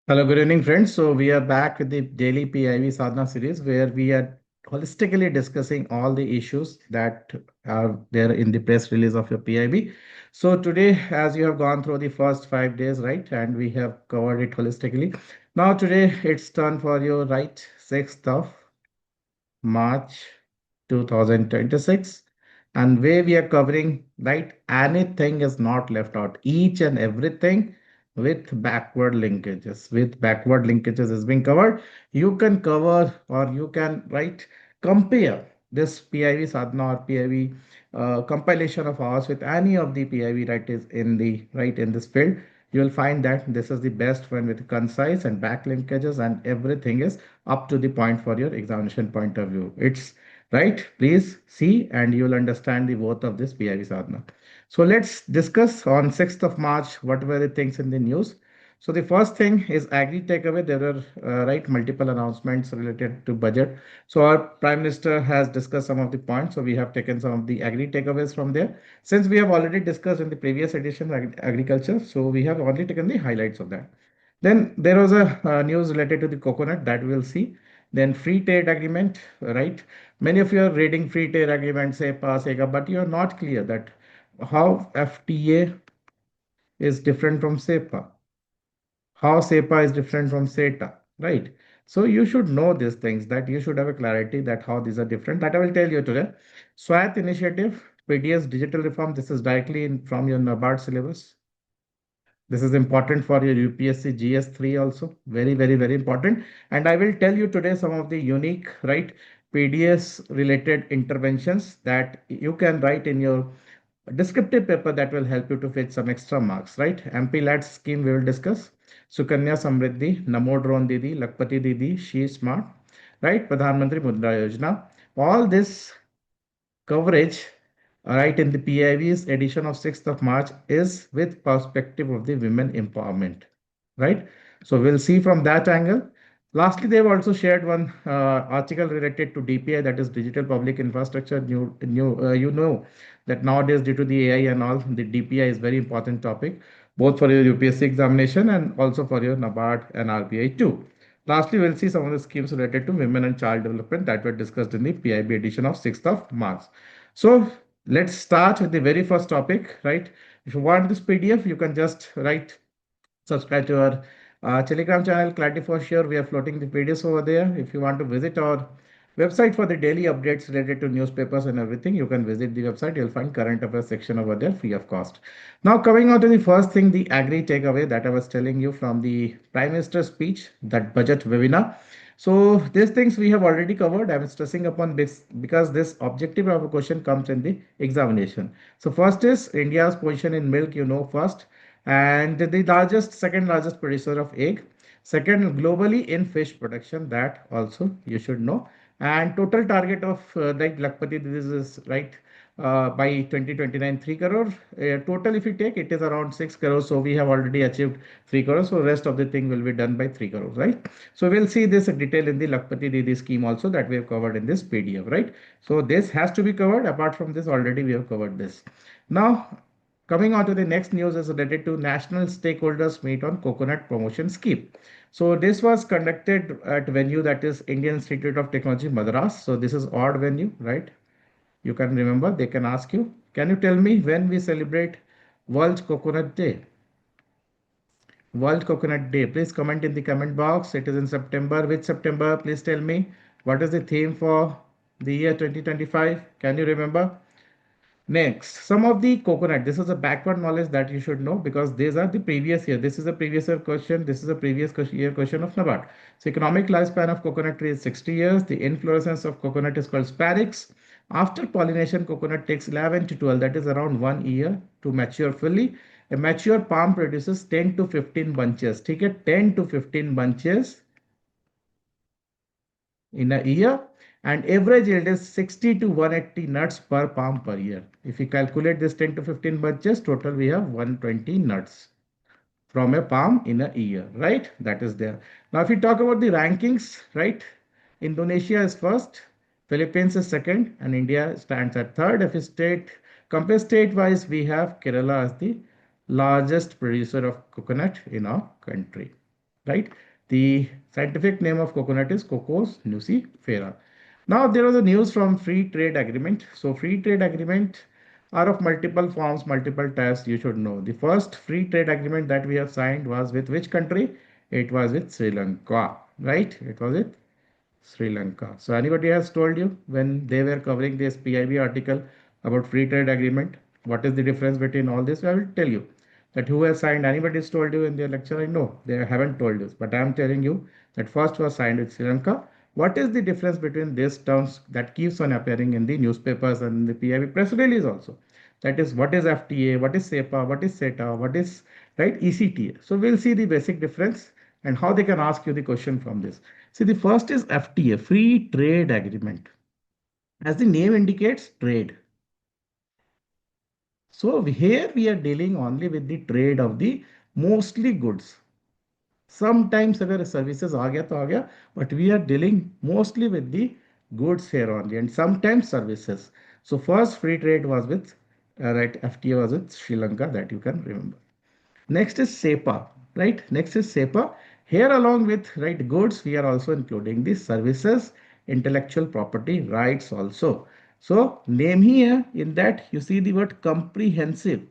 Hello, good evening, friends. So we are back with the daily PIV Sadhana series where we are holistically discussing all the issues that are there in the press release of your PIB. So today, as you have gone through the first 5 days, right, and we have covered it holistically. Now today it's turn for you, right, 6th of March 2026, and where we are covering, right, anything is not left out, each and everything with backward linkages. With backward linkages is being covered. You can cover or you can, right, compare this PIV sadhana or PIV compilation of ours with any of the PIV that is in the right in this field. You will find that this is the best one with concise and back linkages, and everything is up to the point for your examination point of view. It's right. Please see and you will understand the worth of this PIV sadhana. So let's discuss on 6th of March what were the things in the news. So the first thing is agri takeaway. There were right multiple announcements related to budget. So our Prime Minister has discussed some of the points. So we have taken some of the agri takeaways from there. Since we have already discussed in the previous edition agriculture, so we have only taken the highlights of that. Then there was a news related to the coconut that we'll see. Then free trade agreement, right? Many of you are reading free trade agreement, say SEGA, but you are not clear that how FTA is different from SEPA, how SEPA is different from SETA, right? So you should know these things, that you should have a clarity that how these are different. That I will tell you today. SWAYATT initiative, PDS digital reform. This is directly from your NABARD syllabus. This is important for your UPSC GS3 also. Very, very, very important. And I will tell you today some of the unique, right, PDS related interventions that you can write in your descriptive paper that will help you to fetch some extra marks, right? MPLADS scheme we will discuss. Sukanya Samriddhi, Namo Drone Didi, Lakhpati Didi, She Smart, right? Pradhan Mantri Mudra Yojana. All this coverage, right, in the PIV's edition of 6th of March is with perspective of the women empowerment, right? So we'll see from that angle. Lastly, they've also shared one article related to DPI, that is digital public infrastructure. You know that nowadays due to the AI and all, the DPI is very important topic, both for your UPSC examination and also for your NABARD and RBI too. Lastly, we'll see some of the schemes related to women and child development that were discussed in the PIB edition of 6th of March. So let's start with the very first topic, right? If you want this PDF, you can just subscribe to our Telegram channel, Clarity for Sure. We are floating the PDFs over there. If you want to visit our website for the daily updates related to newspapers and everything, you can visit the website. You'll find current affairs section over there free of cost. Now coming on to the first thing, the agri takeaway that I was telling you from the Prime Minister's speech, that budget webinar. So these things we have already covered. I'm stressing upon this because this objective of a question comes in the examination. So first is India's position in milk, you know first, and the second largest producer of egg, second globally in fish production, that also you should know. And total target of like Lakhpati, this is right by 2029 3 crore. Total if you take it is around 6 crores. So we have already achieved 3 crores. So rest of the thing will be done by 3 crores, right? So we'll see this detail in the Lakhpati Didi scheme also that we have covered in this PDF, right? So this has to be covered. Apart from this, already we have covered this. Now coming on to the next news is related to national stakeholders meet on coconut promotion scheme. So this was conducted at venue that is Indian Institute of Technology, Madras. So this is odd venue, right? You can remember, they can ask you, can you tell me when we celebrate World Coconut Day? World Coconut Day. Please comment in the comment box. It is in September. Which September? Please tell me. What is the theme for the year 2025? Can you remember? Next, some of the coconut. This is a backward knowledge that you should know because these are the previous year. This is a previous year question. This is a previous year question of NABARD. So economic lifespan of coconut tree is 60 years. The inflorescence of coconut is called sparix. After pollination, coconut takes 11 to 12, that is around 1 year to mature fully. A mature palm produces 10 to 15 bunches. Take it 10 to 15 bunches in a year, and average yield is 60 to 180 nuts per palm per year. If we calculate this 10 to 15 bunches, total we have 120 nuts from a palm in a year, right? That is there. Now, if we talk about the rankings, right? Indonesia is first, Philippines is second, and India stands at third. If we compare state wise, we have Kerala as the largest producer of coconut in our country, right? The scientific name of coconut is Cocos nucifera. Now there was a news from free trade agreement. So free trade agreement are of multiple forms, multiple types. You should know. The first free trade agreement that we have signed was with which country? It was with Sri Lanka, right? It was with Sri Lanka. So anybody has told you when they were covering this PIB article about free trade agreement, what is the difference between all this? I will tell you that who has signed. Anybody has told you in their lecture? I know they haven't told you, but I am telling you that first was signed with Sri Lanka. What is the difference between these terms that keeps on appearing in the newspapers and the PIB press release also? That is what is FTA, what is SEPA, what is SETA, what is right ECTA. So we'll see the basic difference and how they can ask you the question from this. See, the first is FTA, Free Trade Agreement. As the name indicates, trade. So here we are dealing only with the trade of the mostly goods. Sometimes अगर services आ गया तो आ गया, but we are dealing mostly with the goods here only and sometimes services. So first free trade was with, right, FTA was with Sri Lanka, that you can remember. Next is SEPA, right? Next is SEPA. Here along with right goods, we are also including the services, intellectual property rights also. So name here in that you see the word comprehensive.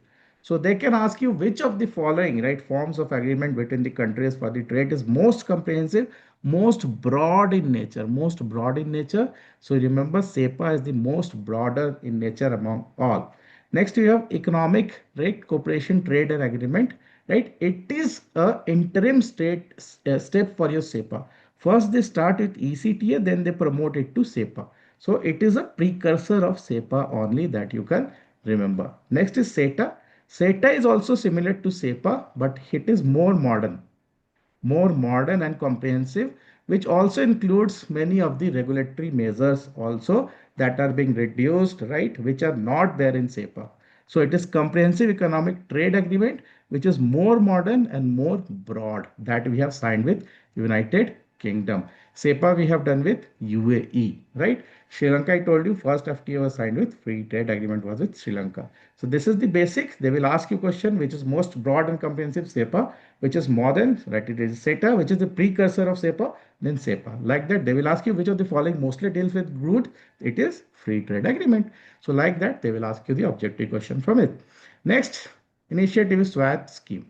So they can ask you which of the following right forms of agreement between the countries for the trade is most comprehensive, most broad in nature, most broad in nature. So remember SEPA is the most broader in nature among all. Next we have economic right cooperation trade and agreement, right? It is a interim step for your SEPA. First they start with ECTA, then they promote it to SEPA. So it is a precursor of SEPA only, that you can remember. Next is SETA. SETA is also similar to SEPA, but it is more modern and comprehensive, which also includes many of the regulatory measures also that are being reduced, right, which are not there in SEPA. So it is comprehensive economic trade agreement, which is more modern and more broad, that we have signed with United Kingdom. SEPA we have done with UAE, right? Sri Lanka, I told you, first FTA was signed with free trade agreement was with Sri Lanka. So this is the basics. They will ask you question which is most broad and comprehensive, SEPA, which is modern, right? It is SETA, which is the precursor of SEPA, then SEPA. Like that, they will ask you which of the following mostly deals with good. It is free trade agreement. So like that, they will ask you the objective question from it. Next initiative is SWAYATT scheme.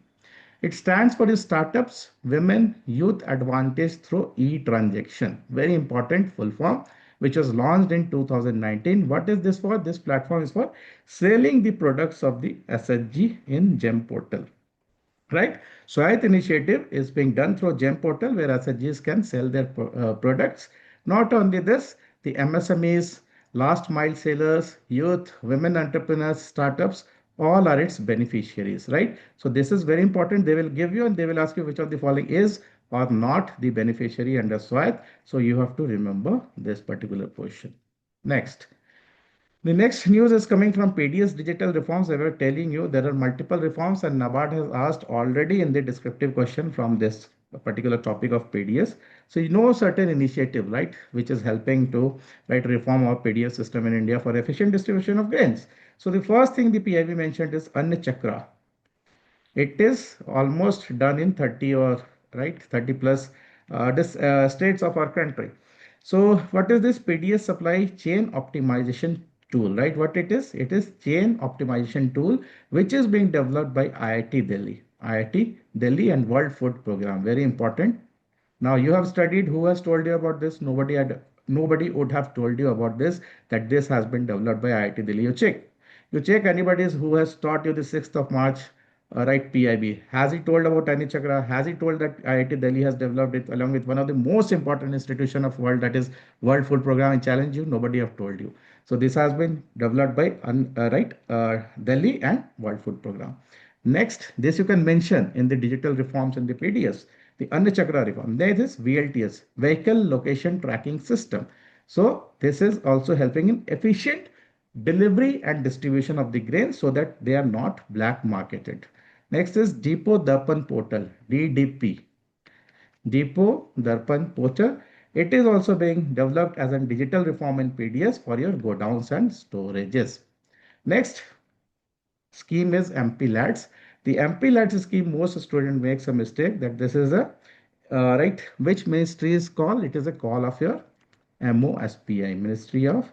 It stands for the Startups Women Youth Advantage through E-Transaction. Very important full form, which was launched in 2019. What is this for? This platform is for selling the products of the SHG in GEM portal. Right? SWAYATT initiative is being done through GEM portal where SHGs can sell their products. Not only this, the MSMEs, last mile sellers, youth, women entrepreneurs, startups, all are its beneficiaries, right? So this is very important. They will give you and they will ask you which of the following is or not the beneficiary under SWAYATT. So you have to remember this particular portion. Next. The next news is coming from PDS digital reforms. I was telling you there are multiple reforms and NABARD has asked already in the descriptive question from this particular topic of PDS. So you know certain initiative, right, which is helping to right reform our PDS system in India for efficient distribution of grains. So the first thing the PIB mentioned is Anna Chakra. It is almost done in 30 or right 30 plus states of our country. So what is this PDS supply chain optimization tool, right? What it is? It is chain optimization tool which is being developed by IIT Delhi and World Food Program. Very important. Now you have studied. Who has told you about this? Nobody would have told you about this, that this has been developed by IIT Delhi. You check anybody who has taught you the 6th of March, right, PIB. Has he told about Tiny Chakra? Has he told that IIT Delhi has developed it along with one of the most important institution of world, that is World Food Program, and challenge you? Nobody have told you. So this has been developed by Delhi and World Food Program. Next, this you can mention in the digital reforms in the PDS. The Anna Chakra reform. There is VLTS, Vehicle Location Tracking System. So this is also helping in efficient delivery and distribution of the grains so that they are not black marketed. Next is Depot Darpan Portal, DDP. Depot Darpan Portal. It is also being developed as a digital reform in PDS for your godowns and storages. Next scheme is MPLADS. The MPLADS scheme, most student makes a mistake that this is a right? Which ministry is call? It is a call of your MOSPI, Ministry of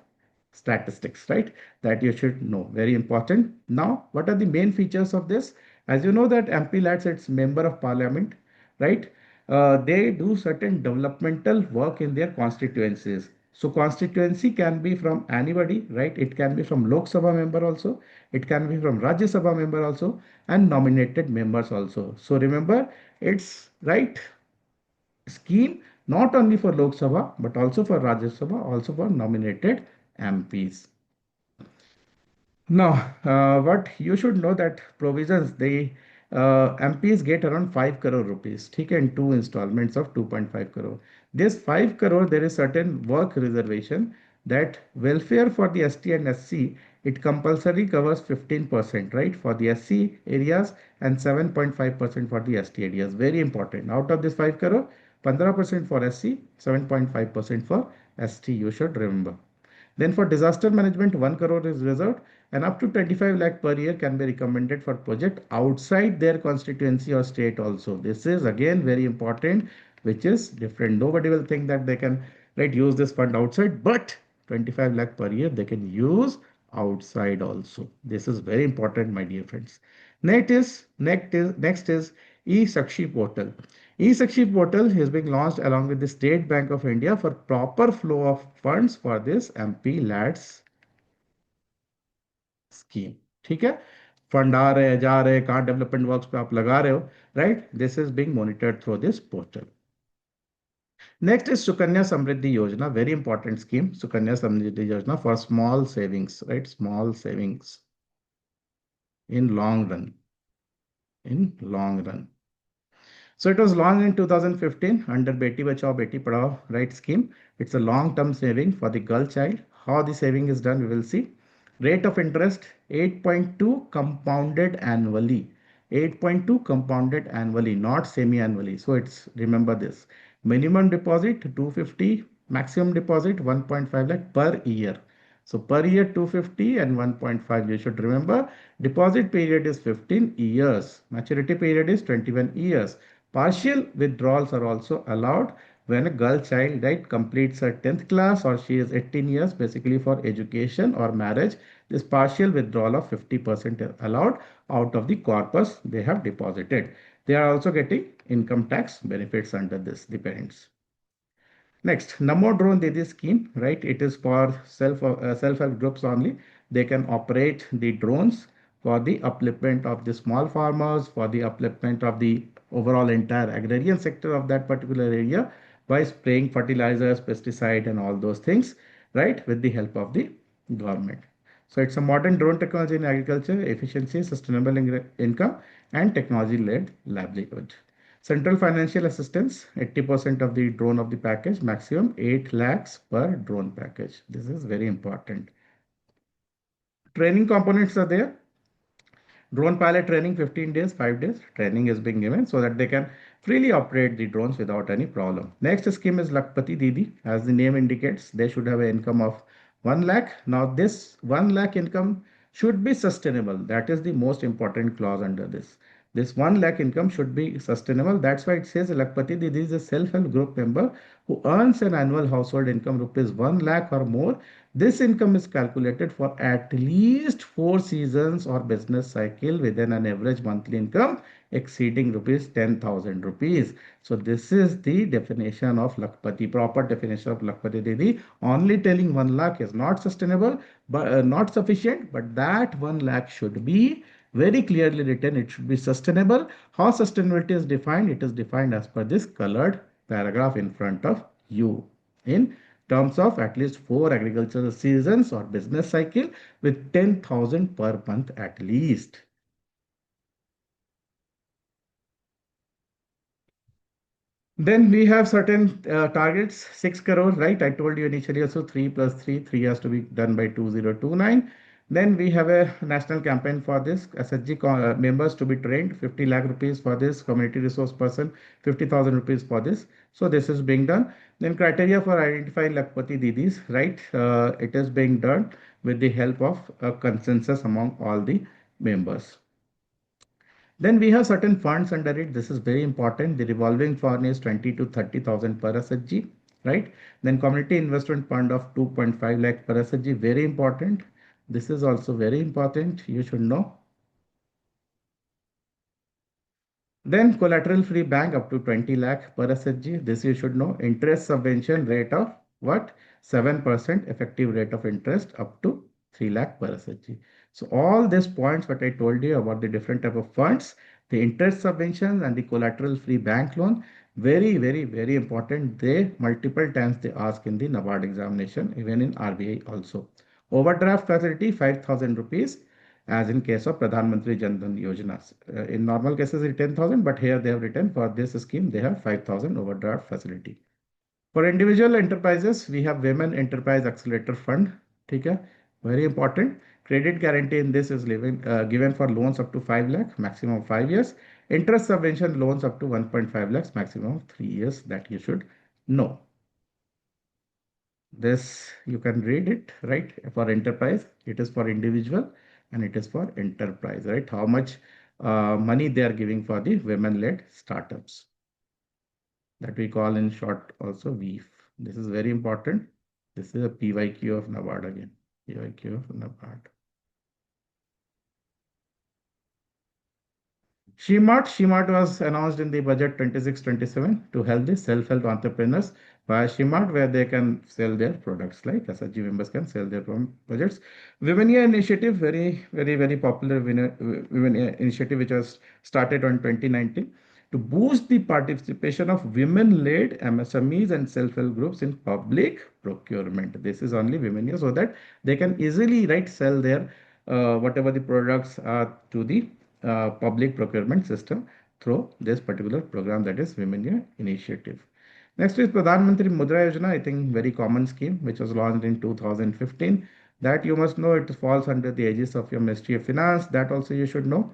Statistics, right? That you should know. Very important. Now, what are the main features of this? As you know that MPLADS, it's member of parliament, right? They do certain developmental work in their constituencies. So constituency can be from anybody, right? It can be from Lok Sabha member also. It can be from Rajya Sabha member also and nominated members also. So remember, it's right scheme not only for Lok Sabha but also for Rajya Sabha, also for nominated MPs. Now, what you should know that provisions the MPs get around 5 crore rupees, okay, in two installments of 2.5 crore. This 5 crore, there is certain work reservation that welfare for the ST and SC, it compulsory covers 15%, right, for the SC areas and 7.5% for the ST areas. Very important. Out of this 5 crore, 15% for SC, 7.5% for ST. You should remember. Then for disaster management, 1 crore is reserved and up to 25 lakh per year can be recommended for project outside their constituency or state also. This is again very important, which is different. Nobody will think that they can use this fund outside, but 25 lakh per year they can use outside also. This is very important, my dear friends. Next is e-Sakshi portal. E-Sakshi portal is being launched along with the State Bank of India for proper flow of funds for this MPLADS scheme. ठीक है, fund आ रहे हैं जा रहे हैं कहाँ development works पे आप लगा रहे हो, right? This is being monitored through this portal. Next is Sukanya Samriddhi Yojana, very important scheme. Sukanya Samriddhi Yojana for small savings, right? Small savings in long run. In long run. So it was launched in 2015 under Beti Bachao Beti Padhao, right, scheme. It's a long-term saving for the girl child. How the saving is done, we will see. Rate of interest 8.2 compounded annually. 8.2 compounded annually, not semi-annually. So it's, remember this. Minimum deposit 250, maximum deposit 1.5 lakh per year. So per year 250 and 1.5, you should remember. Deposit period is 15 years. Maturity period is 21 years. Partial withdrawals are also allowed when a girl child, right, completes her 10th class or she is 18 years, basically for education or marriage. This partial withdrawal of 50% is allowed out of the corpus they have deposited. They are also getting income tax benefits under this, the parents. Next, Namo Drone Didi scheme, right? It is for self-help groups only. They can operate the drones for the upliftment of the small farmers, for the upliftment of the overall entire agrarian sector of that particular area by spraying fertilizers, pesticide, and all those things, right? With the help of the government. So it's a modern drone technology in agriculture, efficiency, sustainable income, and technology-led livelihood. Central financial assistance, 80% of the drone of the package, maximum 8 lakhs per drone package. This is very important. Training components are there. Drone pilot training 15 days, 5 days training is being given so that they can freely operate the drones without any problem. Next scheme is Lakhpati Didi. As the name indicates, they should have an income of 1 lakh. Now this 1 lakh income should be sustainable. That is the most important clause under this. This 1 lakh income should be sustainable. That's why it says Lakhpati Didi is a self-help group member who earns an annual household income rupees 1 lakh or more. This income is calculated for at least 4 seasons or business cycle within an average monthly income exceeding rupees 10,000 rupees. So this is the definition of Lakhpati, proper definition of Lakhpati Didi. Only telling 1 lakh is not sustainable, but not sufficient, but that 1 lakh should be very clearly written. It should be sustainable. How sustainability is defined? It is defined as per this colored paragraph in front of you in terms of at least 4 agricultural seasons or business cycle with 10,000 per month at least. Then we have certain targets, 6 crore, right? I told you initially also 3 plus 3, 3 has to be done by 2029. Then we have a national campaign for this SHG members to be trained, 50 lakh rupees for this community resource person, 50,000 rupees for this. So this is being done. Then criteria for identifying Lakhpati Didis, right? It is being done with the help of a consensus among all the members. Then we have certain funds under it. This is very important. The revolving fund is 20 to 30,000 per SHG, right? Then community investment fund of 2.5 lakh per SHG, very important. This is also very important. You should know. Then collateral free bank up to 20 lakh per SHG. This you should know. Interest subvention rate of what? 7% effective rate of interest up to 3 lakh per SHG. So all these points what I told you about the different type of funds, the interest subventions and the collateral free bank loan, very, very, very important. They multiple times they ask in the NABARD examination, even in RBI also. Overdraft facility 5,000 rupees as in case of Pradhan Mantri Jan Dhan Yojana. In normal cases, it's 10,000, but here they have written for this scheme, they have 5,000 overdraft facility. For individual enterprises, we have Women Enterprise Accelerator Fund. Okay, very important. Credit guarantee in this is given for loans up to 5 lakh, maximum 5 years. Interest subvention loans up to 1.5 lakhs, maximum 3 years, that you should know. This you can read it, right? For enterprise, it is for individual and it is for enterprise, right? How much money they are giving for the women-led startups, that we call in short also WEEF. This is very important. This is a PYQ of NABARD again. PYQ of NABARD. Shemart was announced in the budget 26-27 to help the self-help entrepreneurs via Shemart, where they can sell their products, like SHG members can sell their projects. Women Year Initiative, very, very, very popular women initiative, which was started on 2019 to boost the participation of women-led MSMEs and self-help groups in public procurement. This is only Women Year, so that they can easily, right, sell their whatever the products are to the public procurement system through this particular program, that is Women Year Initiative. Next is Pradhan Mantri Mudra Yojana, I think very common scheme, which was launched in 2015. That you must know, it falls under the aegis of your Ministry of Finance. That also you should know.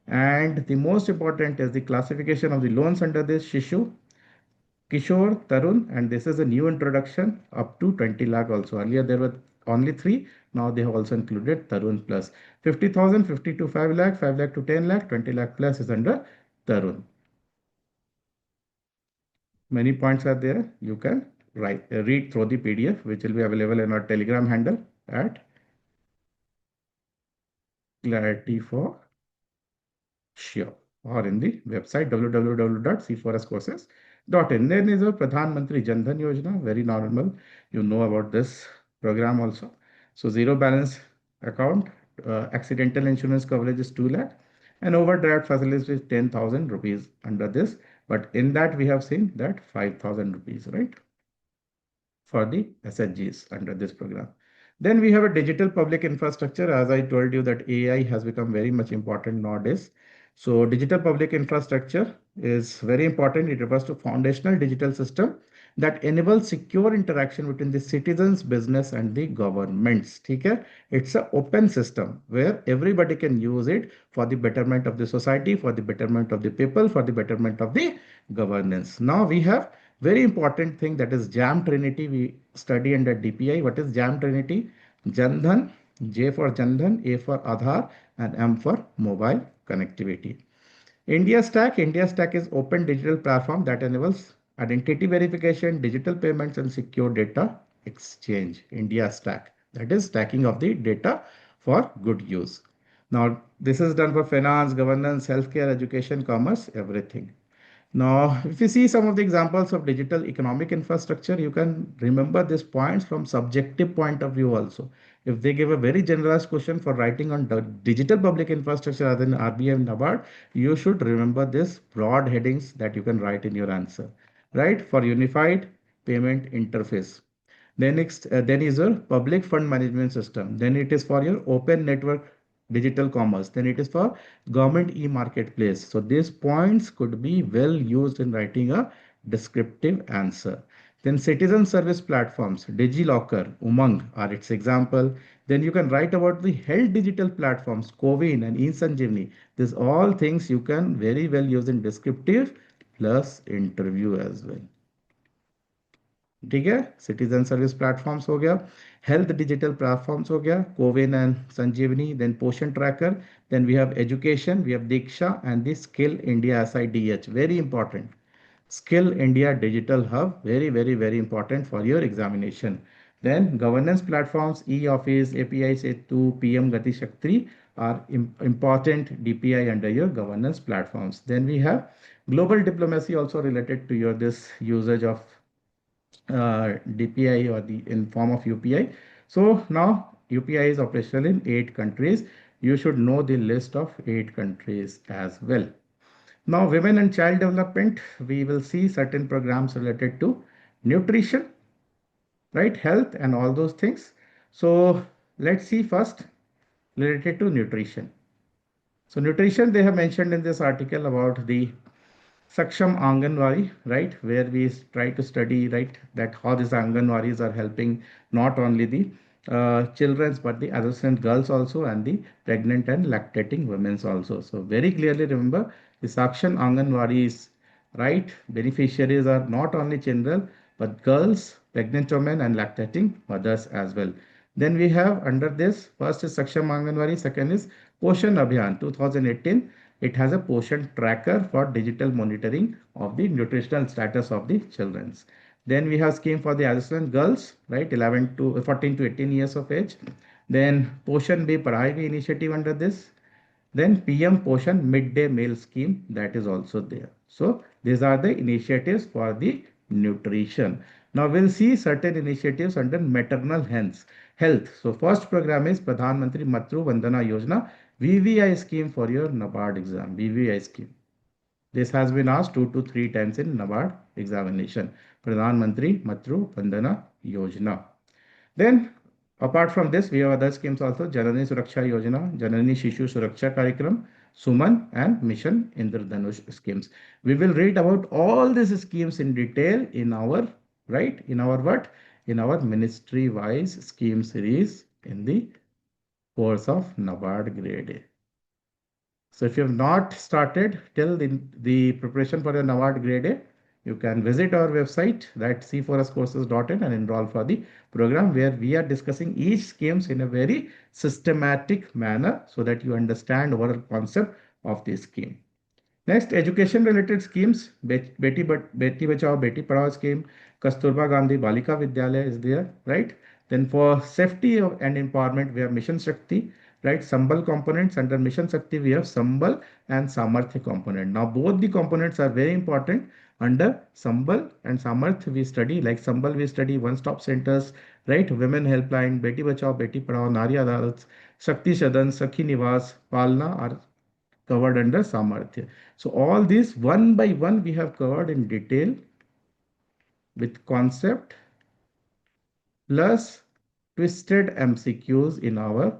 And the most important is the classification of the loans under this Shishu, Kishore, Tarun, and this is a new introduction up to 20 lakh also. Earlier there were only three. Now they have also included Tarun plus 50,000, 50 to 5 lakh, 5 lakh to 10 lakh, 20 lakh plus is under Tarun. Many points are there. You can read through the PDF, which will be available in our Telegram handle at Clarity for Sure, or in the website www.c4scourses.in. Then is a Pradhan Mantri Jan Dhan Yojana, very normal. You know about this program also. So zero balance account, accidental insurance coverage is 2 lakh, and overdraft facility is 10,000 rupees under this. But in that we have seen that 5,000 rupees, right, for the SHGs under this program. Then we have a digital public infrastructure. As I told you that AI has become very much important nowadays. So digital public infrastructure is very important. It refers to foundational digital system that enables secure interaction between the citizens, business and the governments. Okay? It's an open system where everybody can use it for the betterment of the society, for the betterment of the people, for the betterment of the governance. Now we have very important thing, that is JAM Trinity. We study under DPI. What is JAM Trinity? Jan Dhan, J for Jan Dhan, A for Aadhaar and M for mobile connectivity. India Stack is open digital platform that enables identity verification, digital payments and secure data exchange. India Stack, that is stacking of the data for good use. Now this is done for finance, governance, healthcare, education, commerce, everything. Now, if you see some of the examples of digital economic infrastructure, you can remember these points from subjective point of view also. If they give a very generalized question for writing on the digital public infrastructure other than RBI and NABARD, you should remember this broad headings that you can write in your answer, right? For unified payment interface. Then is your public fund management system. Then it is for your open network digital commerce. Then it is for government e-marketplace. So these points could be well used in writing a descriptive answer. Then citizen service platforms, DigiLocker, Umang are its example. Then you can write about the health digital platforms, Covin and eSanjeevani. These all things you can very well use in descriptive plus interview as well. ठीक है, citizen service platforms हो गया, health digital platforms हो गया, CoWIN and Sanjeevani, then Poshan tracker, then we have education, we have Diksha and the skill India SIDH, very important. Skill India Digital Hub, very, very, very important for your examination. Then governance platforms, e-office, API Setu, PM Gati Shakti are important DPI under your governance platforms. Then we have global diplomacy also related to your this usage of DPI or the in form of UPI. So now UPI is operational in 8 countries. You should know the list of 8 countries as well. Now, women and child development, we will see certain programs related to nutrition, right? Health and all those things. So let's see first related to nutrition. So nutrition, they have mentioned in this article about the Saksham Anganwadi, right, where we try to study, right, that how these Anganwadis are helping not only the children but the adolescent girls also and the pregnant and lactating women also. So very clearly remember the Saksham Anganwadis, right, beneficiaries are not only children but girls, pregnant women and lactating mothers as well. Then we have under this, first is Saksham Anganwadi, second is Poshan Abhiyan 2018. It has a portion tracker for digital monitoring of the nutritional status of the children. Then we have scheme for the adolescent girls, right, 11 to 14 to 18 years of age. Then Poshan Be Padhai Bhi initiative under this. Then PM Poshan midday meal scheme, that is also there. So these are the initiatives for the nutrition. Now we'll see certain initiatives under maternal health. So first program is Pradhan Mantri Matru Vandana Yojana, VVI scheme for your NABARD exam, VVI scheme. This has been asked 2 to 3 times in NABARD examination. Pradhan Mantri Matru Vandana Yojana. Then apart from this, we have other schemes also, Janani Suraksha Yojana, Janani Shishu Suraksha Karikram, Suman and Mission Indradhanush schemes. We will read about all these schemes in detail in our, right, in our what? In our ministry wise scheme series in the course of NABARD Grade A. So if you have not started till the preparation for your NABARD Grade A, you can visit our website, that c4scourses.in, and enroll for the program where we are discussing each schemes in a very systematic manner so that you understand overall concept of the scheme. Next, education related schemes, Beti Bachao, Beti Padhao scheme, Kasturba Gandhi Balika Vidyalaya is there, right? Then for safety and empowerment, we have Mission Shakti, right? Sambal components under Mission Shakti, we have Sambal and Samarthya component. Now, both the components are very important. Under Sambal and Samarthya, we study, like Sambal, we study one-stop centers, right? Women helpline, Beti Bachao, Beti Padhao, Nari Adalats, Shakti Sadan, Sakhi Nivas, Palna are covered under Samarthya. So all these one by one we have covered in detail with concept plus twisted MCQs in our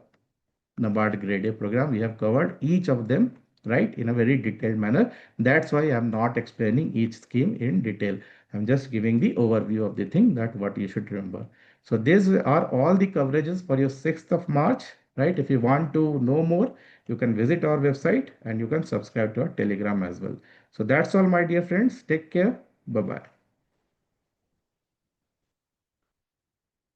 NABARD Grade A program. We have covered each of them, right, in a very detailed manner. That's why I'm not explaining each scheme in detail. I'm just giving the overview of the thing, that what you should remember. So these are all the coverages for your 6th of March, right? If you want to know more, you can visit our website and you can subscribe to our Telegram as well. So that's all, my dear friends. Take care. Bye-bye.